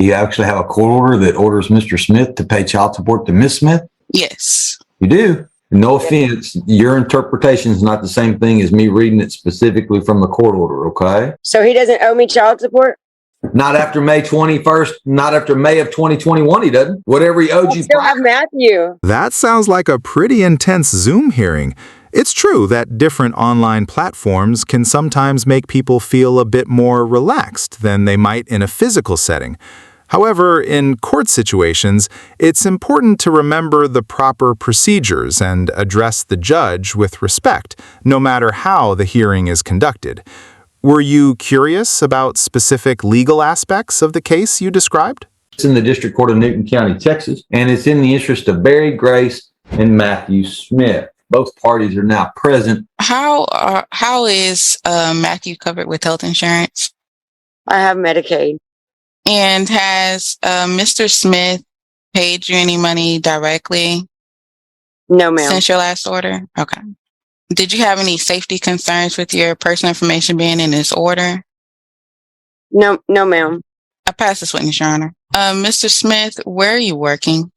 Do you actually have a court order that orders Mr. Smith to pay child support to Miss Smith? Yes. You do? No offense, your interpretation is not the same thing as me reading it specifically from the court order, okay? So he doesn't owe me child support? Not after May 21st, not after May of 2021, he doesn't. Whatever he owed you. Still have Matthew. That sounds like a pretty intense Zoom hearing. It's true that different online platforms can sometimes make people feel a bit more relaxed than they might in a physical setting. However, in court situations, it's important to remember the proper procedures and address the judge with respect, no matter how the hearing is conducted. Were you curious about specific legal aspects of the case you described? It's in the District Court of Newton County, Texas, and it's in the interest of Barry Grace and Matthew Smith. Both parties are now present. How is Matthew covered with health insurance? I have Medicaid. And has Mr. Smith paid you any money directly? No, ma'am. Since your last order? Okay. Did you have any safety concerns with your personal information being in this order? No, ma'am. I pass this witness, Your Honor. Mr. Smith, where are you working?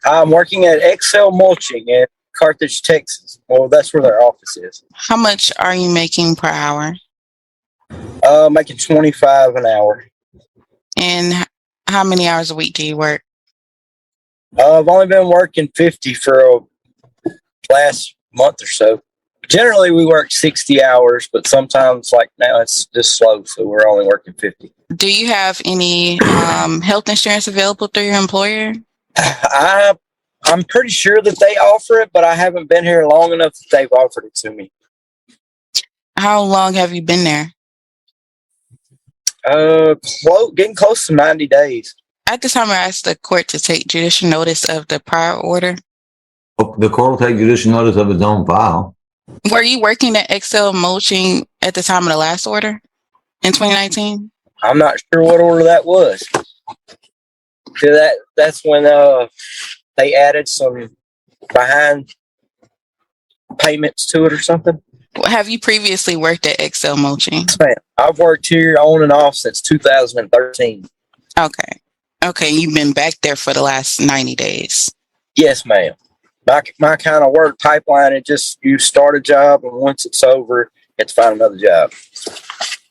I'm working at Excel Mulching in Carthage, Texas. Well, that's where their office is. How much are you making per hour? Making $25 an hour. And how many hours a week do you work? I've only been working 50 for last month or so. Generally, we work 60 hours, but sometimes, like now, it's just slow, so we're only working 50. Do you have any health insurance available through your employer? I'm pretty sure that they offer it, but I haven't been here long enough that they've offered it to me. How long have you been there? Getting close to 90 days. At this time, I asked the court to take judicial notice of the prior order. The court will take judicial notice of its own file. Were you working at Excel Mulching at the time of the last order in 2019? I'm not sure what order that was. That's when they added some behind payments to it or something. Have you previously worked at Excel Mulching? Yes, ma'am. I've worked here on and off since 2013. Okay, you've been back there for the last 90 days. Yes, ma'am. My kind of work pipeline is just you start a job, and once it's over, you have to find another job.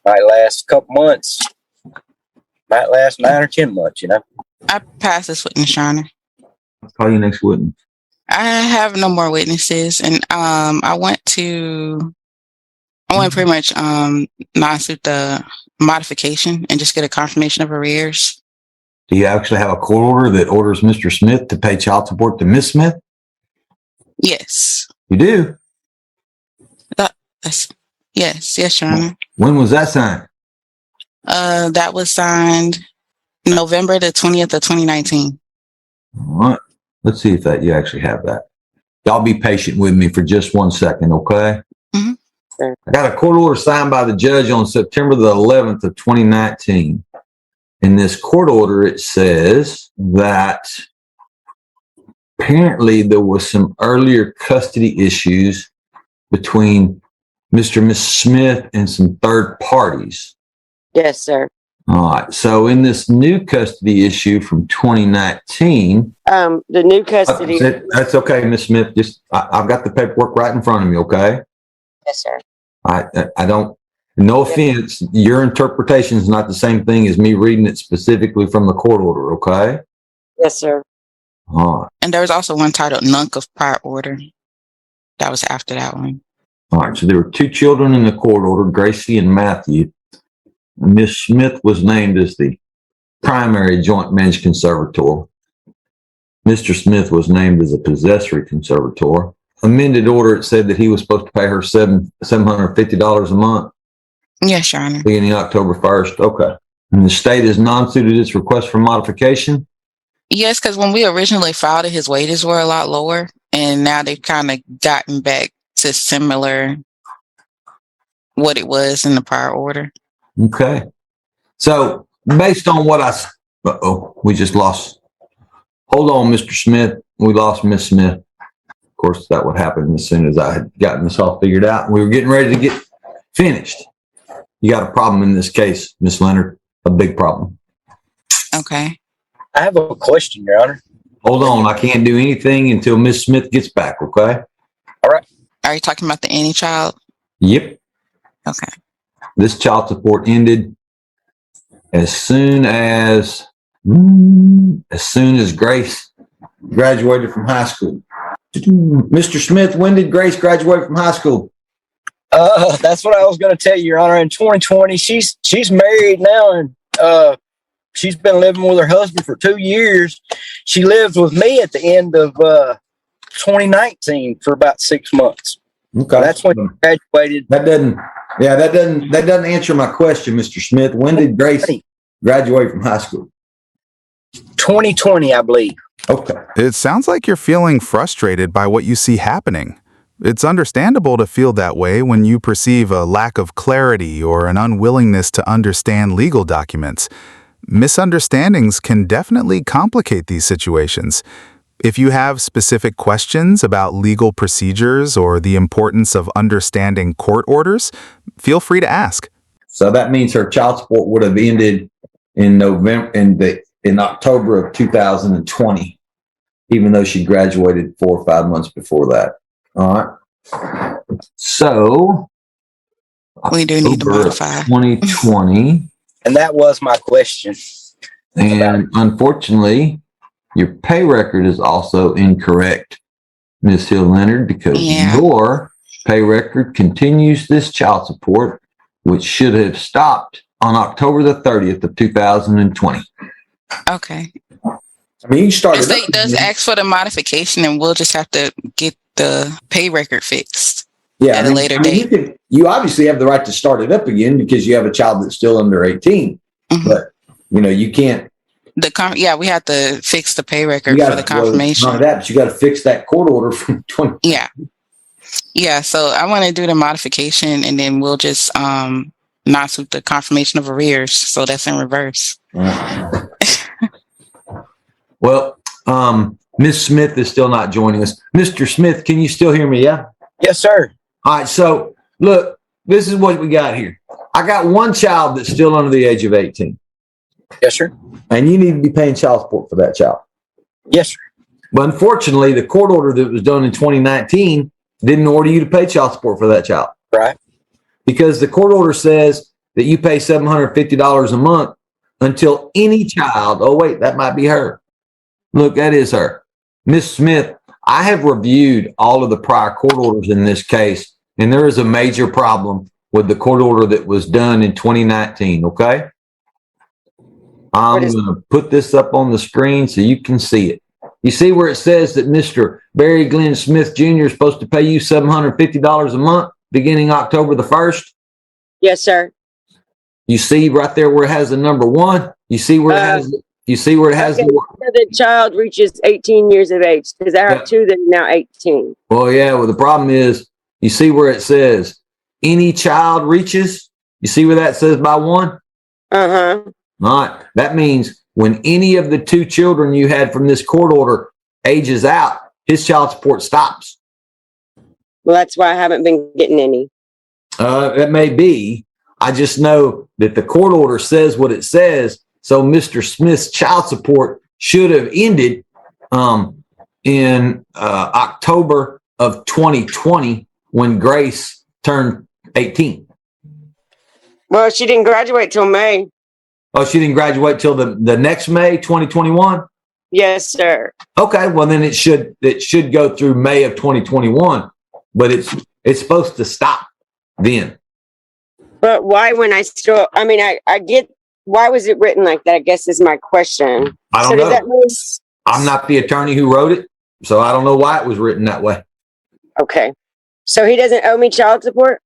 Might last a couple months. Might last 9 or 10 months, you know. I pass this witness, Your Honor. I'll call you next witness. I have no more witnesses, and I want to pretty much non-suit the modification and just get a confirmation of arrears. Do you actually have a court order that orders Mr. Smith to pay child support to Miss Smith? Yes. You do? Yes, Your Honor. When was that signed? That was signed November the 20th of 2019. All right. Let's see if you actually have that. Y'all be patient with me for just 1 second, okay? Mm-hmm. I got a court order signed by the judge on September the 11th of 2019. In this court order, it says that apparently there was some earlier custody issues between Mr. and Miss Smith and some third parties. Yes, sir. All right. So in this new custody issue from 2019, the new custody. That's okay, Miss Smith. I've got the paperwork right in front of me. Okay. Yes, sir. I don't. No offense, your interpretation is not the same thing as me reading it specifically from the court order. Okay. Yes, sir. All right. And there was also one titled Nunc of Prior Order. That was after that one. All right. So there were 2 children in the court order, Gracie and Matthew. Miss Smith was named as the primary joint managed conservator. Mr. Smith was named as a possessory conservator. Amended order, it said that he was supposed to pay her $750 a month. Yes, Your Honor. Beginning October 1st. Okay. And the state has non-suited its request for modification? Yes, because when we originally filed it, his wages were a lot lower, and now they've kind of gotten back to similar what it was in the prior order. Okay. So based on what we just lost. Hold on, Mr. Smith. We lost Miss Smith. Of course, that would happen as soon as I had gotten this all figured out. We were getting ready to get finished. You got a problem in this case, Miss Leonard, a big problem. Okay. I have a question, Your Honor. Hold on. I can't do anything until Miss Smith gets back. Okay. Are you talking about the any child? Yep. Okay. This child support ended as soon as Grace graduated from high school. Mr. Smith, when did Grace graduate from high school? That's what I was going to tell you, Your Honor. In 2020, she's married now, and she's been living with her husband for 2 years. She lived with me at the end of 2019 for about 6 months. Okay, That's when she graduated. That doesn't answer my question, Mr. Smith. When did Grace graduate from high school? 2020, I believe. Okay. It sounds like you're feeling frustrated by what you see happening. It's understandable to feel that way when you perceive a lack of clarity or an unwillingness to understand legal documents. Misunderstandings can definitely complicate these situations. If you have specific questions about legal procedures or the importance of understanding court orders, feel free to ask. So that means her child support would have ended in October of 2020, even though she graduated 4 or 5 months before that. All right. So We do need to modify. 2020. And that was my question. And unfortunately, your pay record is also incorrect, Ms. Hill Leonard, because your pay record continues this child support, which should have stopped on October the 30th of 2020. Okay. I mean, you started. The state does ask for the modification, and we'll just have to get the pay record fixed at a later date. You obviously have the right to start it up again because you have a child that's still under 18. Mm-hmm. But you can't. We have to fix the pay record for the confirmation. Not that, but you got to fix that court order from 20. Yeah. So I want to do the modification, and then we'll just not suit the confirmation of arrears. So that's in reverse. Well, Ms. Smith is still not joining us. Mr. Smith, can you still hear me? Yeah. Yes, sir. All right. So look, this is what we got here. I got one child that's still under the age of 18. Yes, sir. And you need to be paying child support for that child. Yes, sir. But unfortunately, the court order that was done in 2019 didn't order you to pay child support for that child. Right. Because the court order says that you pay $750 a month until any child, oh, wait, that might be her. Look, that is her. Ms. Smith, I have reviewed all of the prior court orders in this case, and there is a major problem with the court order that was done in 2019, okay? I'm going to put this up on the screen so you can see it. You see where it says that Mr. Barry Glenn Smith Jr. is supposed to pay you $750 a month beginning October the 1st? Yes, sir. You see right there where it has the number 1? You see where it has the child reaches 18 years of age, because I have two that are now 18. Well, yeah. Well, the problem is, you see where it says any child reaches? You see where that says by 1? Uh-huh. All right. That means when any of the 2 children you had from this court order ages out, his child support stops. Well, that's why I haven't been getting any. It may be. I just know that the court order says what it says. So Mr. Smith's child support should have ended in October of 2020 when Grace turned 18. Well, she didn't graduate till May. Oh, she didn't graduate till the next May 2021? Yes, sir. Okay, well then it should go through May of 2021, but it's supposed to stop then. But why I get, why was it written like that, I guess is my question. I don't know. I'm not the attorney who wrote it, so I don't know why it was written that way. Okay. So he doesn't owe me child support?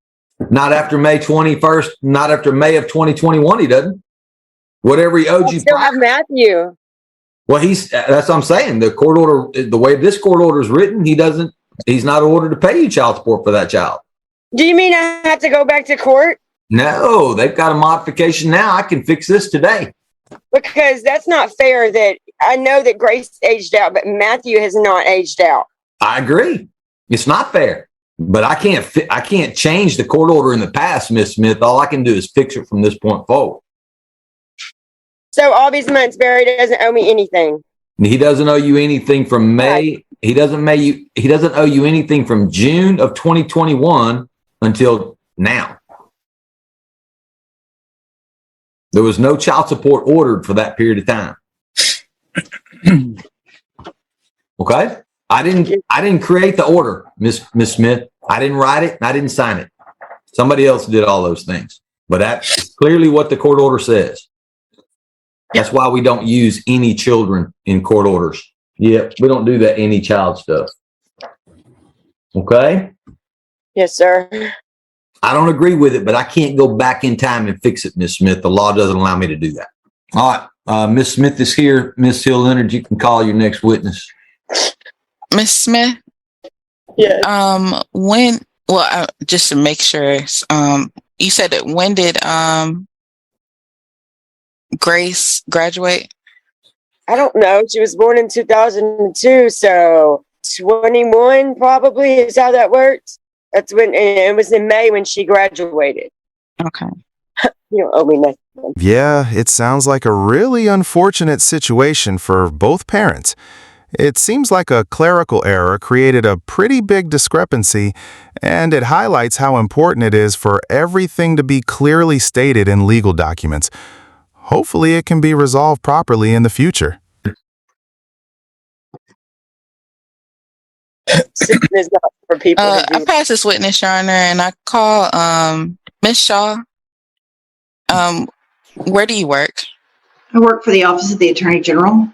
Not after May 21st, not after May of 2021, he doesn't. Whatever he owed you. Still have Matthew. Well, that's what I'm saying. The court order, the way this court order is written, he's not ordered to pay you child support for that child. Do you mean I have to go back to court? No, they've got a modification now. I can fix this today. Because that's not fair that I know that Grace aged out, but Matthew has not aged out. I agree. It's not fair, but I can't change the court order in the past, Miss Smith. All I can do is fix it from this point forward. So all these months, Barry doesn't owe me anything. He doesn't owe you anything from May. He doesn't owe you anything from June of 2021 until now. There was no child support ordered for that period of time. Okay? I didn't create the order, Miss Smith. I didn't write it and I didn't sign it. Somebody else did all those things. But that's clearly what the court order says. That's why we don't use any children in court orders. Yeah, we don't do that any child stuff. Okay? Yes, sir. I don't agree with it, but I can't go back in time and fix it, Miss Smith. The law doesn't allow me to do that. All right. Miss Smith is here. Miss Hill Leonard, you can call your next witness. Miss Smith? Yes. Just to make sure, you said that when did Grace graduate? I don't know. She was born in 2002, so 21 probably is how that works. That's when it was in May when she graduated. Okay. You don't owe me nothing. Yeah, it sounds like a really unfortunate situation for both parents. It seems like a clerical error created a pretty big discrepancy, and it highlights how important it is for everything to be clearly stated in legal documents. Hopefully, it can be resolved properly in the future. It's not for people to do. I passed this witness, Your Honor, and I call Miss Shaw. Where do you work? I work for the Office of the Attorney General.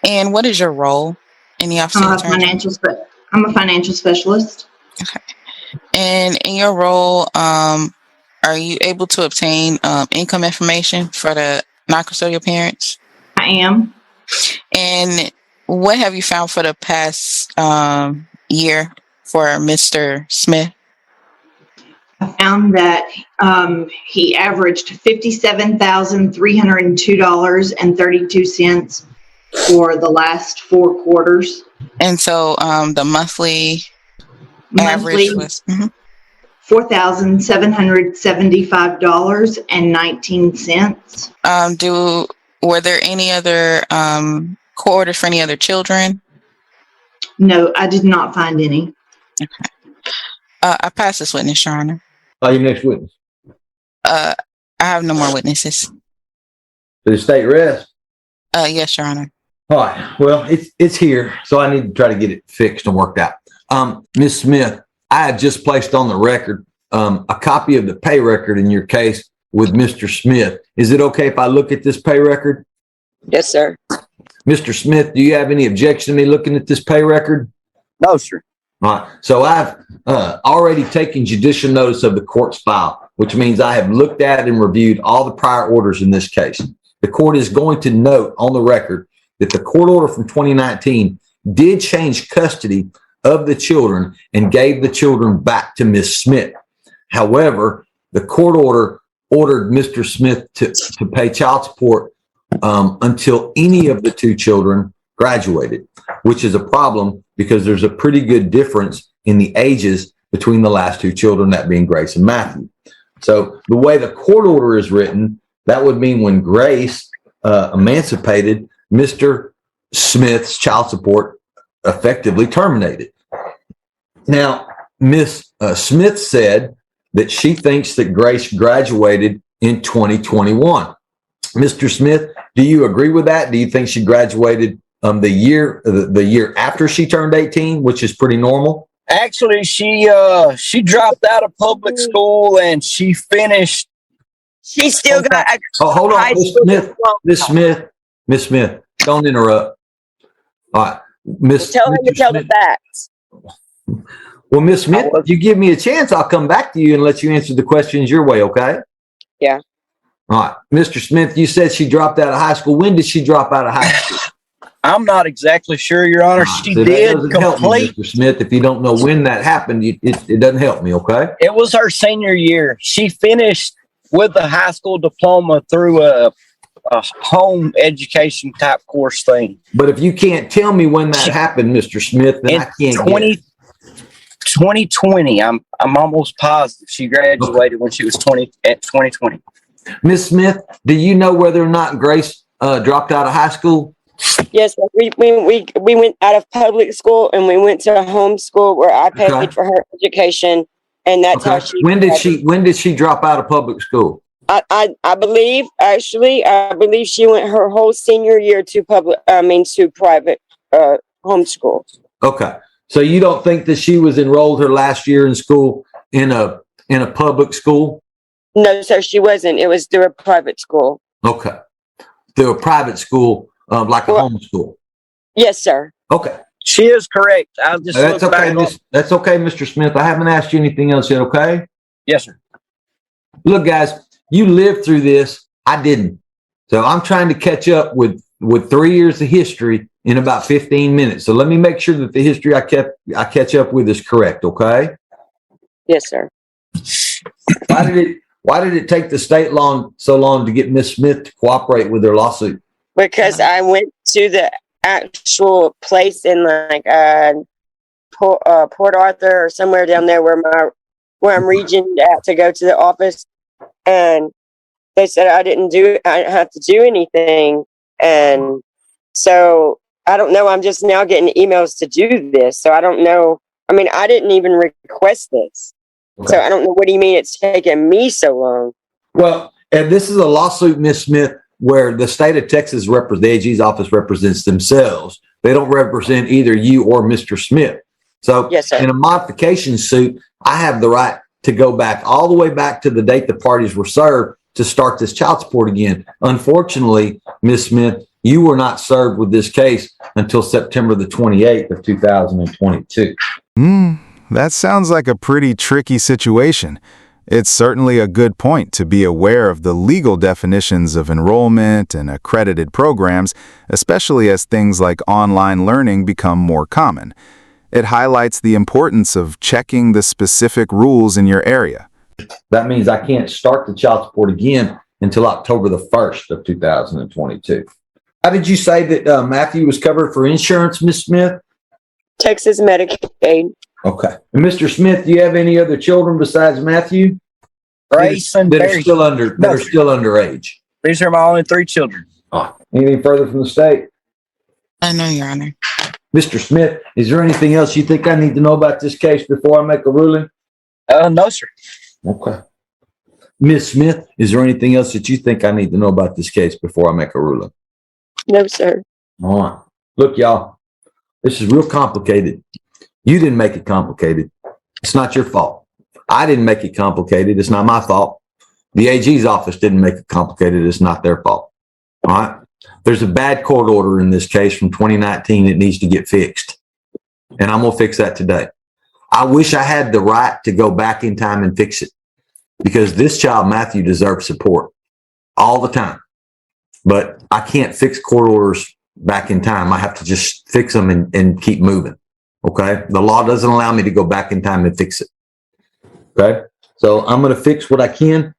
And what is your role in the Office of the Attorney General? I'm a financial specialist. Okay. And in your role, are you able to obtain income information for the non-custodial parents? I am. And what have you found for the past year for Mr. Smith? I found that he averaged $57,302.32 for the last 4 quarters. And so the monthly average was $4,775.19. Were there any other court orders for any other children? No, I did not find any. Okay. I pass this witness, Your Honor. Call your next witness. I have no more witnesses. Did the state rest? Yes, Your Honor. All right. Well, it's here, so I need to try to get it fixed and worked out. Ms. Smith, I have just placed on the record a copy of the pay record in your case with Mr. Smith. Is it okay if I look at this pay record? Yes, sir. Mr. Smith, do you have any objection to me looking at this pay record? No, sir. All right. So I've already taken judicial notice of the court's file, which means I have looked at and reviewed all the prior orders in this case. The court is going to note on the record that the court order from 2019 did change custody of the children and gave the children back to Ms. Smith. However, the court order ordered Mr. Smith to pay child support until any of the 2 children graduated, which is a problem because there's a pretty good difference in the ages between the last 2 children, that being Grace and Matthew. So the way the court order is written, that would mean when Grace emancipated, Mr. Smith's child support effectively terminated. Now, Ms. Smith said that she thinks that Grace graduated in 2021. Mr. Smith, do you agree with that? Do you think she graduated the year after she turned 18, which is pretty normal? Actually, she dropped out of public school and she finished. She still got. Hold on, Miss Smith, don't interrupt. All right, Tell him to tell the facts. Well, Miss Smith, if you give me a chance, I'll come back to you and let you answer the questions your way, okay? Yeah. All right. Mr. Smith, you said she dropped out of high school. When did she drop out of high school? I'm not exactly sure, Your Honor. She So did that doesn't help me, complete. Mr. Smith. If you don't know when that happened, it doesn't help me, okay? It was her senior year. She finished with a high school diploma through a home education type course thing. But if you can't tell me when that happened, Mr. Smith, then I can't get it. 2020. I'm almost positive she graduated when she was 20 at 2020. Miss Smith, do you know whether or not Grace dropped out of high school? Yes, we went out of public school and we went to a homeschool where I paid Okay. for her education, and that's how Okay. she. When did she drop out of public school? I believe she went her whole senior year to private homeschool. Okay. So you don't think that she was enrolled her last year in school in a public school? No, sir, she wasn't. It was through a private school. Okay. Through a private school, like a homeschool. Yes, sir. Okay. She is correct. I'll just That's look okay. back on- That's okay, Mr. Smith. I haven't asked you anything else yet. Okay. Yes, sir. Look, guys, you lived through this. I didn't. So I'm trying to catch up with 3 years of history in about 15 minutes. So let me make sure that the history I catch up with is correct. Okay. Yes, sir. Why did it take the state so long to get Miss Smith to cooperate with their lawsuit? Because I went to the actual place in Port Arthur or somewhere down there where I'm regioned out to go to the office, and they said I didn't have to do anything, and so I don't know. I'm just now getting emails to do this, so I don't know. I mean, I didn't even request this, Okay. so I don't know. What do you mean it's taking me so long? Well, and this is a lawsuit, Miss Smith, where the state of Texas the AG's office represents themselves. They don't represent either you or Mr. Smith. So Yes, sir. in a modification suit, I have the right to go back all the way back to the date the parties were served to start this child support again. Unfortunately, Miss Smith, you were not served with this case until September the 28th of 2022. That sounds like a pretty tricky situation. It's certainly a good point to be aware of the legal definitions of enrollment and accredited programs, especially as things like online learning become more common. It highlights the importance of checking the specific rules in your area. That means I can't start the child support again until October the 1st of 2022. How did you say that Matthew was covered for insurance, Miss Smith? Texas Medicaid. Okay. And Mr. Smith, do you have any other children besides Matthew Grace and that are Barry. still underage? These are my only 3 children. Anything further from the state? I know, Your Honor. Mr. Smith, is there anything else you think I need to know about this case before I make a ruling? No, sir. Okay. Miss Smith, is there anything else that you think I need to know about this case before I make a ruling? No, sir. All right. Look, y'all, this is real complicated. You didn't make it complicated. It's not your fault. I didn't make it complicated. It's not my fault. The AG's office didn't make it complicated. It's not their fault. All right. There's a bad court order in this case from 2019 that needs to get fixed. And I'm going to fix that today. I wish I had the right to go back in time and fix it, because this child, Matthew, deserves support all the time. But I can't fix court orders back in time. I have to just fix them and keep moving. Okay. The law doesn't allow me to go back in time and fix it. Okay. So I'm going to fix what I can.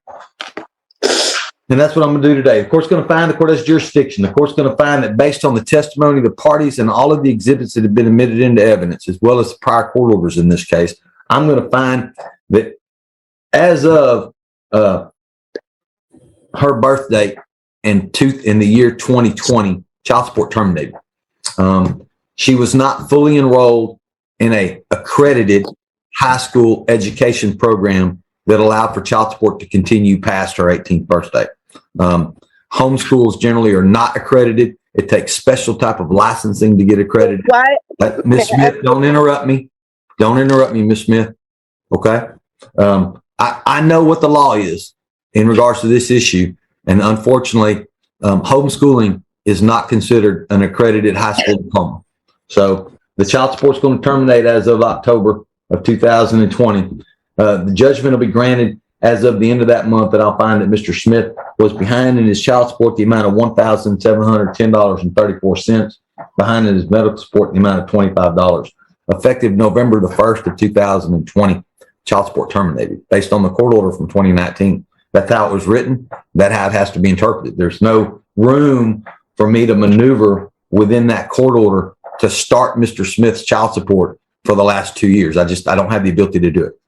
And that's what I'm going to do today. The court's going to find the court has jurisdiction. The court's going to find that based on the testimony of the parties and all of the exhibits that have been admitted into evidence, as well as the prior court orders in this case, I'm going to find that as of her birth date in the year 2020, child support terminated. She was not fully enrolled in a accredited high school education program that allowed for child support to continue past her 18th birthday. Homeschools generally are not accredited. It takes special type of licensing to get accredited. What? Miss Smith, don't interrupt me. Don't interrupt me, Miss Smith. Okay. I know what the law is in regards to this issue. And unfortunately, homeschooling is not considered an accredited high school diploma. So the child support is going to terminate as of October of 2020. The judgment will be granted as of the end of that month, and I'll find that Mr. Smith was behind in his child support the amount of $1,710.34, behind in his medical support the amount of $25. Effective November the 1st of 2020, child support terminated based on the court order from 2019. That's how it was written. That's how it has to be interpreted. There's no room for me to maneuver within that court order to start Mr. Smith's child support for the last 2 years. I don't have the ability to do it.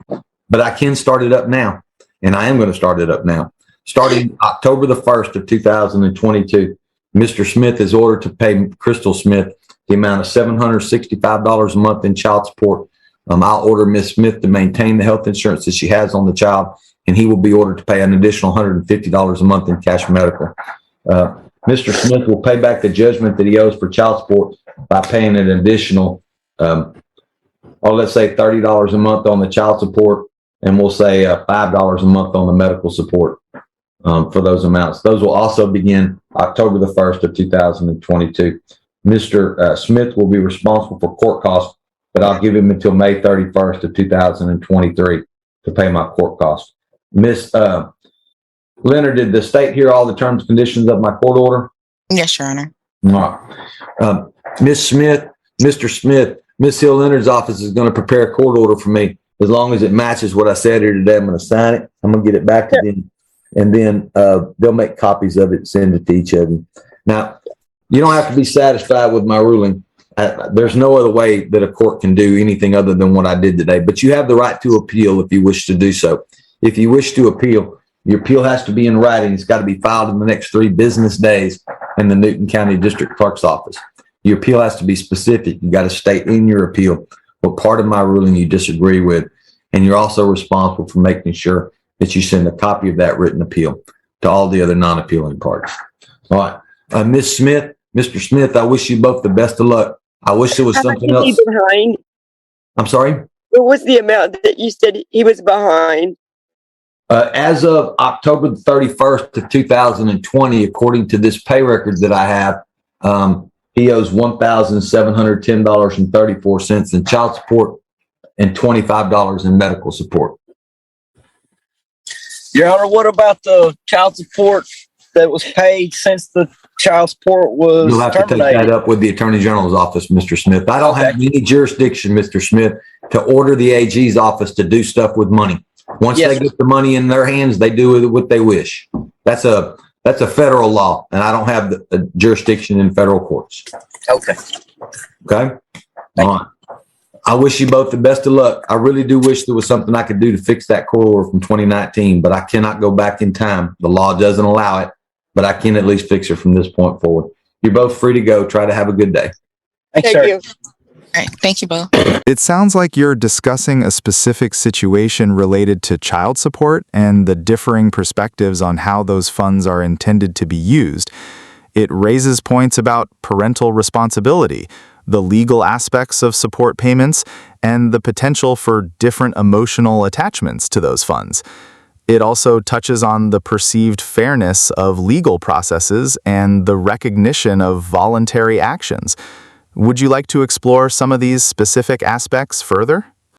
But I can start it up now, and I am going to start it up now. Starting October the 1st of 2022, Mr. Smith is ordered to pay Crystal Smith the amount of $765 a month in child support. I'll order Ms. Smith to maintain the health insurance that she has on the child, and he will be ordered to pay an additional $150 a month in cash medical. Mr. Smith will pay back the judgment that he owes for child support by paying an additional, let's say $30 a month on the child support, and we'll say $5 a month on the medical support for those amounts. Those will also begin October the 1st of 2022. Mr. Smith will be responsible for court costs, but I'll give him until May 31st of 2023 to pay my court costs. Miss Leonard, did the state hear all the terms and conditions of my court order? Yes, Your Honor. All right. Miss Smith, Mr. Smith, Miss Hill Leonard's office is going to prepare a court order for me. As long as it matches what I said here today, I'm going to sign it. I'm going to get it back to them, and then they'll make copies of it and send it to each of them. Now, you don't have to be satisfied with my ruling. There's no other way that a court can do anything other than what I did today, but you have the right to appeal if you wish to do so. If you wish to appeal, your appeal has to be in writing. It's got to be filed in the next 3 business days in the Newton County District Clerk's office. Your appeal has to be specific. You got to state in your appeal what part of my ruling you disagree with, and you're also responsible for making sure that you send a copy of that written appeal to all the other non-appealing parties. All right. Ms. Smith, Mr. Smith, I wish you both the best of luck. I wish there was something How much is else. he behind? I'm sorry? What was the amount that you said he was behind? As of October the 31st of 2020, according to this pay record that I have, he owes $1,710.34 in child support and $25 in medical support. Your Honor, what about the child support that was paid since the child support was You'll have to take terminated? that up with the Attorney General's office, Mr. Smith. I don't have Okay. any jurisdiction, Mr. Smith, to order the AG's office to do stuff with money. Once Yes, they get the money in their hands, they do with it what they wish. That's a federal law, and I don't have the jurisdiction in federal courts. Okay. Okay? All right. I wish you both the best of luck. I really do wish there was something I could do to fix that court order from 2019, but I cannot go back in time. The law doesn't allow it, but I can at least fix it from this point forward. You're both free to go. Try to have a good day. Thanks, Thank sir. you. All right. Thank you both. It sounds like you're discussing a specific situation related to child support and the differing perspectives on how those funds are intended to be used. It raises points about parental responsibility, the legal aspects of support payments, and the potential for different emotional attachments to those funds. It also touches on the perceived fairness of legal processes and the recognition of voluntary actions. Would you like to explore some of these specific aspects further?